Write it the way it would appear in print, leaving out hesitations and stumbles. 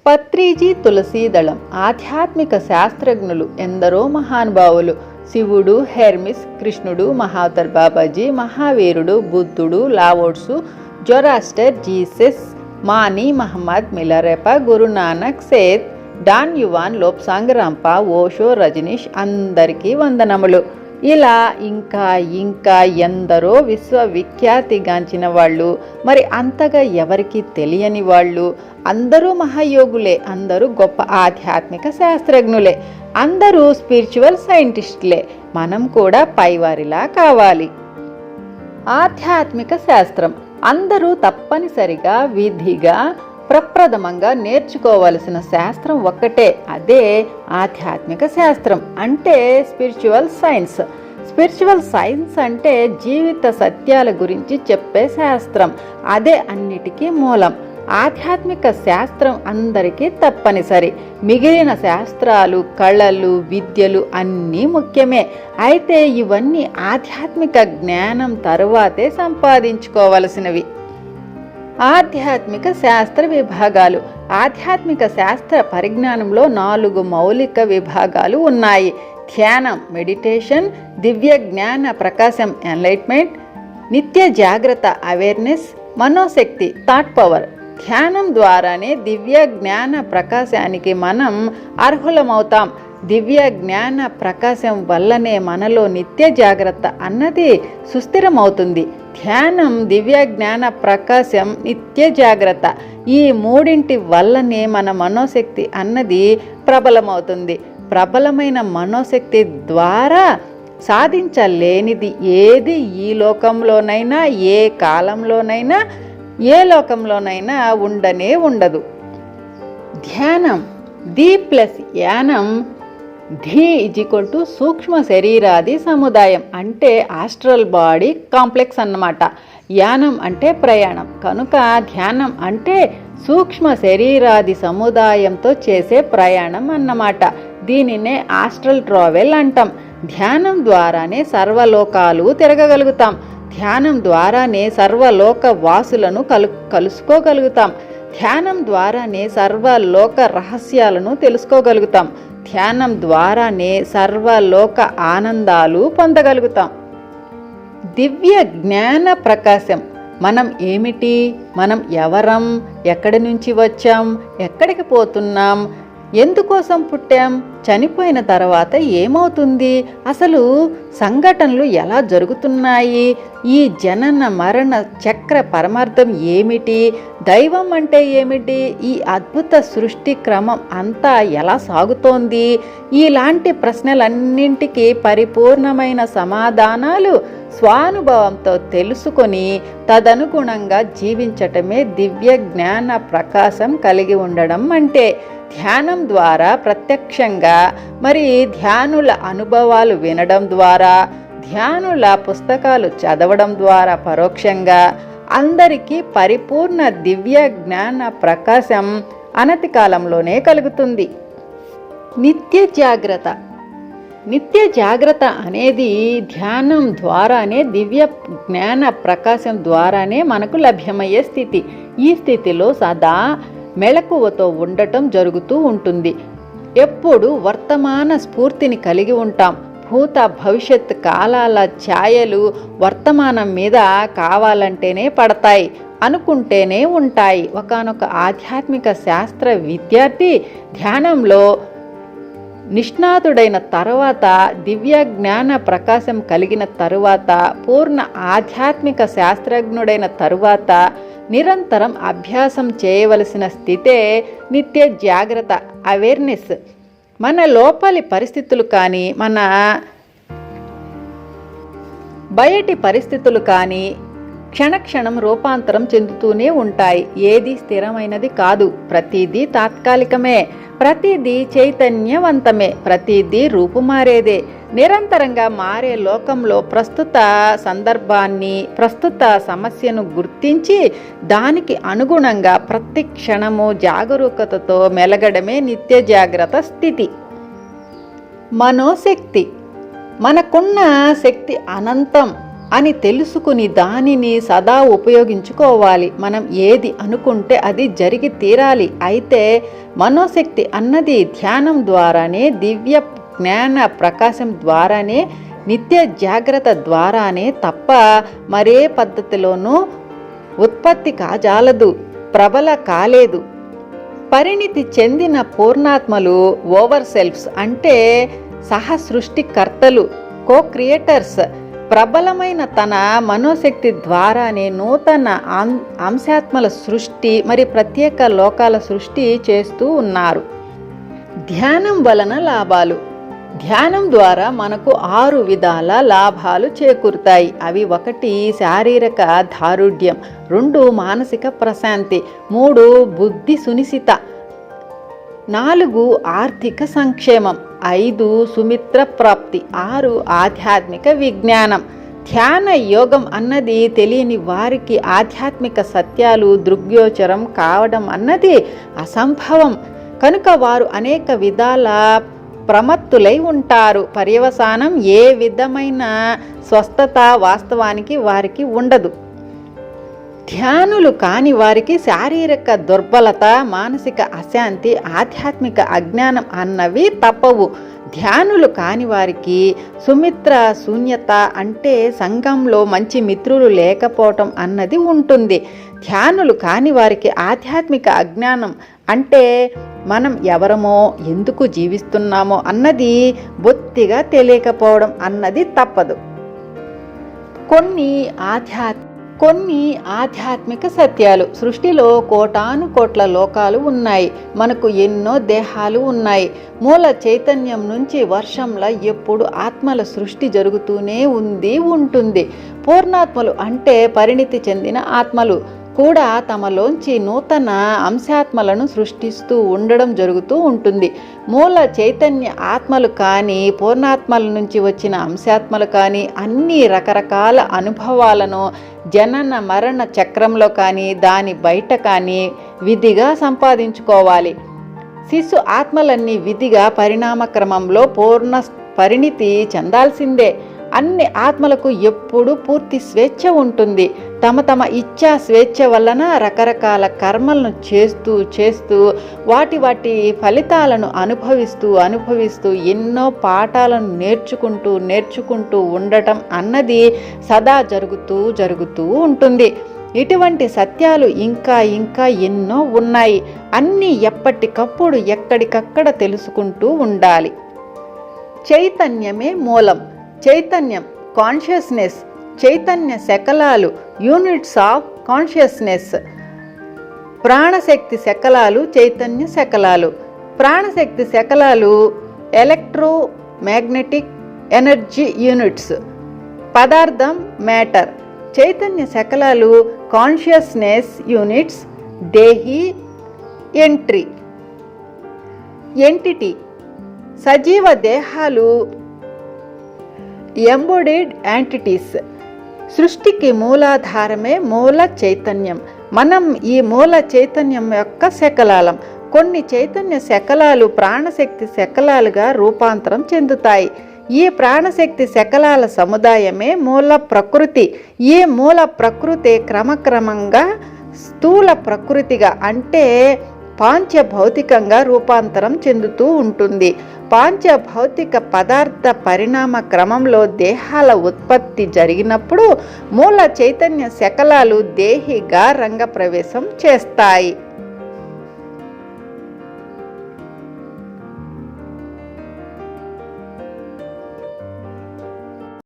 పత్రిజీ తులసీదళం ఆధ్యాత్మిక శాస్త్రజ్ఞులు ఎందరో మహానుభావులు. శివుడు, హెర్మిస్, కృష్ణుడు, మహావతార్ బాబాజీ, మహావీరుడు, బుద్ధుడు, Lao Tzu, Zoroaster, Jesus, Mani, Muhammad, Milarepa, Guru Nanak, Seth, Don Juan, Lobsang Rampa, Osho, Rajneesh అందరికీ వందనములు. ఇలా ఇంకా ఎందరో విశ్వవిఖ్యాతిగాంచిన వాళ్ళు, మరి అంతగా ఎవరికి తెలియని వాళ్ళు, అందరూ మహాయోగులే, అందరూ గొప్ప ఆధ్యాత్మిక శాస్త్రజ్ఞులే, అందరూ స్పిరిచువల్ సైంటిస్టులే. మనం కూడా పైవారిలా కావాలి. ఆధ్యాత్మిక శాస్త్రం అందరూ తప్పనిసరిగా విధిగా ప్రప్రథమంగా నేర్చుకోవలసిన శాస్త్రం ఒక్కటే, అదే ఆధ్యాత్మిక శాస్త్రం అంటే స్పిరిచువల్ సైన్స్. స్పిరిచువల్ సైన్స్ అంటే జీవిత సత్యాల గురించి చెప్పే శాస్త్రం, అదే అన్నిటికీ మూలం. ఆధ్యాత్మిక శాస్త్రం అందరికీ తప్పనిసరి. మిగిలిన శాస్త్రాలు, కళలు, విద్యలు అన్నీ ముఖ్యమే. అయితే ఇవన్నీ ఆధ్యాత్మిక జ్ఞానం తరువాతే సంపాదించుకోవలసినవి. ఆధ్యాత్మిక శాస్త్ర విభాగాలు. ఆధ్యాత్మిక శాస్త్ర పరిజ్ఞానంలో 4 మౌలిక విభాగాలు ఉన్నాయి. ధ్యానం మెడిటేషన్, దివ్య జ్ఞాన ప్రకాశం ఎన్లైట్మెంట్, నిత్య జాగ్రత్త అవేర్నెస్, మనోశక్తి థాట్ పవర్. ధ్యానం ద్వారానే దివ్య జ్ఞాన ప్రకాశానికి మనం అర్హులమవుతాం. దివ్య జ్ఞాన ప్రకాశం వల్లనే మనలో నిత్య జాగ్రత్త అన్నది సుస్థిరమవుతుంది. ధ్యానం, దివ్య జ్ఞాన ప్రకాశం, నిత్య జాగ్రత్త ఈ మూడింటి వల్లనే మన మనోశక్తి అన్నది ప్రబలమవుతుంది. ప్రబలమైన మనోశక్తి ద్వారా సాధించలేనిది ఏది ఈ లోకంలోనైనా, ఏ కాలంలోనైనా, ఏ లోకంలోనైనా ఉండనే ఉండదు. ధ్యానం ది ప్లస్ యానం, ధీ = సూక్ష్మ శరీరాది సముదాయం అంటే ఆస్ట్రల్ బాడీ కాంప్లెక్స్ అన్నమాట. యానం అంటే ప్రయాణం, కనుక ధ్యానం అంటే సూక్ష్మ శరీరాది సముదాయంతో చేసే ప్రయాణం అన్నమాట. దీనినే ఆస్ట్రల్ ట్రావెల్ అంటాం. ధ్యానం ద్వారానే సర్వలోకాలు తిరగగలుగుతాం. ధ్యానం ద్వారానే సర్వలోక వాసులను కలుసుకోగలుగుతాం. ధ్యానం ద్వారానే సర్వలోక రహస్యాలను తెలుసుకోగలుగుతాం. ధ్యానం ద్వారానే సర్వలోక ఆనందాలు పొందగలుగుతాం. దివ్య జ్ఞాన ప్రకాశం మనం ఏమిటి, మనం ఎవరం, ఎక్కడి నుంచి వచ్చాం, ఎక్కడికి పోతున్నాం, ఎందుకోసం పుట్టాం, చనిపోయిన తర్వాత ఏమవుతుంది, అసలు సంఘటనలు ఎలా జరుగుతున్నాయి, ఈ జనన మరణ చక్ర పరమార్థం ఏమిటి, దైవం అంటే ఏమిటి, ఈ అద్భుత సృష్టి క్రమం అంతా ఎలా సాగుతోంది, ఇలాంటి ప్రశ్నలన్నింటికీ పరిపూర్ణమైన సమాధానాలు స్వానుభవంతో తెలుసుకొని తదనుగుణంగా జీవించటమే దివ్య జ్ఞాన ప్రకాశం కలిగి ఉండడం అంటే. ధ్యానం ద్వారా ప్రత్యక్షంగా, మరి ధ్యానుల అనుభవాలు వినడం ద్వారా, ధ్యానుల పుస్తకాలు చదవడం ద్వారా పరోక్షంగా అందరికీ పరిపూర్ణ దివ్య జ్ఞాన ప్రకాశం అనతి కాలంలోనే కలుగుతుంది. నిత్య జాగ్రత్త. నిత్య జాగ్రత్త అనేది ధ్యానం ద్వారానే, దివ్య జ్ఞాన ప్రకాశం ద్వారానే మనకు లభ్యమయ్యే స్థితి. ఈ స్థితిలో సదా మెళకువతో ఉండటం జరుగుతూ ఉంటుంది. ఎప్పుడు వర్తమాన స్ఫూర్తిని కలిగి ఉంటాం. భూత భవిష్యత్ కాలాల ఛాయలు వర్తమానం మీద కావాలంటేనే పడతాయి, అనుకుంటేనే ఉంటాయి. ఒకానొక ఆధ్యాత్మిక శాస్త్ర విద్యార్థి ధ్యానంలో నిష్ణాతుడైన తరువాత, దివ్య జ్ఞాన ప్రకాశం కలిగిన తరువాత, పూర్ణ ఆధ్యాత్మిక శాస్త్రజ్ఞుడైన తరువాత నిరంతరం అభ్యాసం చేయవలసిన స్థితే నిత్య జాగ్రత్త అవేర్నెస్. మన లోపలి పరిస్థితులు కానీ, మన బయటి పరిస్థితులు కానీ క్షణక్షణం రూపాంతరం చెందుతూనే ఉంటాయి. ఏది స్థిరమైనది కాదు, ప్రతిదీ తాత్కాలికమే, ప్రతిదీ చైతన్యవంతమే, ప్రతిదీ రూపుమారేదే. నిరంతరంగా మారే లోకంలో ప్రస్తుత సందర్భాన్ని, ప్రస్తుత సమస్యను గుర్తించి దానికి అనుగుణంగా ప్రతి క్షణము జాగరూకతతో మెలగడమే నిత్య జాగ్రత్త స్థితి. మనోశక్తి. మనకున్న శక్తి అనంతం. అని తెలుసుకుని దానిని సదా ఉపయోగించుకోవాలి. మనం ఏది అనుకుంటే అది జరిగి తీరాలి. అయితే మనోశక్తి అన్నది ధ్యానం ద్వారానే, దివ్య జ్ఞాన ప్రకాశం ద్వారానే, నిత్య జాగ్రత్త ద్వారానే తప్ప మరే పద్ధతిలోనూ ఉత్పత్తి కాజాలదు, ప్రబల కాలేదు. పరిణితి చెందిన పూర్ణాత్మలు ఓవర్ సెల్ఫ్స్ అంటే సహసృష్టికర్తలు, కో క్రియేటర్స్, ప్రబలమైన తన మనోశక్తి ద్వారానే నూతన అంశాత్మల సృష్టి మరి ప్రత్యేక లోకాల సృష్టి చేస్తూ ఉన్నారు. ధ్యానం వలన లాభాలు. ధ్యానం ద్వారా మనకు 6 విధాల లాభాలు చేకూరుతాయి. అవి 1 శారీరక దారుఢ్యం, 2 మానసిక ప్రశాంతి, 3 బుద్ధి సునిశిత, 4 ఆర్థిక సంక్షేమం, 5 సుమిత్ర ప్రాప్తి, 6 ఆధ్యాత్మిక విజ్ఞానం. ధ్యాన యోగం అన్నది తెలియని వారికి ఆధ్యాత్మిక సత్యాలు దృగ్గోచరం కావడం అన్నది అసంభవం. కనుక వారు అనేక విధాల ప్రమత్తులై ఉంటారు. పర్యవసానం ఏ విధమైన స్వస్థత వాస్తవానికి వారికి ఉండదు. ధ్యానులు కాని వారికి శారీరక దుర్బలత, మానసిక అశాంతి, ఆధ్యాత్మిక అజ్ఞానం అన్నవి తప్పవు. ధ్యానులు కాని వారికి సుమిత్ర శూన్యత అంటే సంఘంలో మంచి మిత్రులు లేకపోవటం అన్నది ఉంటుంది. ధ్యానులు కాని వారికి ఆధ్యాత్మిక అజ్ఞానం అంటే మనం ఎవరమో, ఎందుకు జీవిస్తున్నామో అన్నది బొత్తిగా తెలియకపోవడం అన్నది తప్పదు. కొన్ని ఆధ్యాత్మిక సత్యాలు. సృష్టిలో కోటాను కోట్ల లోకాలు ఉన్నాయి. మనకు ఎన్నో దేహాలు ఉన్నాయి. మూల చైతన్యం నుంచి వర్షంలా ఎప్పుడు ఆత్మల సృష్టి జరుగుతూనే ఉంటుంది. పూర్ణాత్మలు అంటే పరిణితి చెందిన ఆత్మలు కూడా తమలోంచి నూతన అంశాత్మలను సృష్టిస్తూ ఉండడం జరుగుతూ ఉంటుంది. మూల చైతన్య ఆత్మలు కానీ, పూర్ణాత్మల నుంచి వచ్చిన అంశాత్మలు కానీ అన్ని రకరకాల అనుభవాలను జనన మరణ చక్రంలో కానీ, దాని బయట కానీ విధిగా సంపాదించుకోవాలి. శిశు ఆత్మలన్నీ విధిగా పరిణామ క్రమంలో పూర్ణ పరిణితి చెందాల్సిందే. అన్ని ఆత్మలకు ఎప్పుడూ పూర్తి స్వేచ్ఛ ఉంటుంది. తమ ఇచ్ఛా స్వేచ్ఛ వలన రకరకాల కర్మలను చేస్తూ వాటి ఫలితాలను అనుభవిస్తూ ఎన్నో పాఠాలను నేర్చుకుంటూ ఉండటం అన్నది సదా జరుగుతూ ఉంటుంది. ఇటువంటి సత్యాలు ఇంకా ఎన్నో ఉన్నాయి. అన్నీ ఎప్పటికప్పుడు ఎక్కడికక్కడ తెలుసుకుంటూ ఉండాలి. చైతన్యమే మూలం. చైతన్యం కాన్షియస్నెస్, చైతన్య శకలాలు యూనిట్స్ ఆఫ్ కాన్షియస్నెస్. ప్రాణశక్తి శకలాలు చైతన్య శకలాలు. ప్రాణశక్తి శకలాలు ఎలక్ట్రోమాగ్నెటిక్ ఎనర్జీ యూనిట్స్. పదార్థం మ్యాటర్. చైతన్య శకలాలు కాన్షియస్నెస్ యూనిట్స్. దేహి ఎంటిటీ. సజీవ దేహాలు ఎంబోడీడ్ యాంటిటీస్. సృష్టికి మూలాధారమే మూల చైతన్యం. మనం ఈ మూల చైతన్యం యొక్క శకలాలం. కొన్ని చైతన్య శకలాలు ప్రాణశక్తి శకలాలుగా రూపాంతరం చెందుతాయి. ఈ ప్రాణశక్తి శకలాల సముదాయమే మూల ప్రకృతి. ఈ మూల ప్రకృతి క్రమక్రమంగా స్థూల ప్రకృతిగా అంటే పాంచభౌతికంగా రూపాంతరం చెందుతూ ఉంటుంది. పాంచభౌతిక పదార్థ పరిణామ క్రమంలో దేహాల ఉత్పత్తి జరిగినప్పుడు మూల చైతన్య శకలాలు దేహిగా రంగప్రవేశం చేస్తాయి.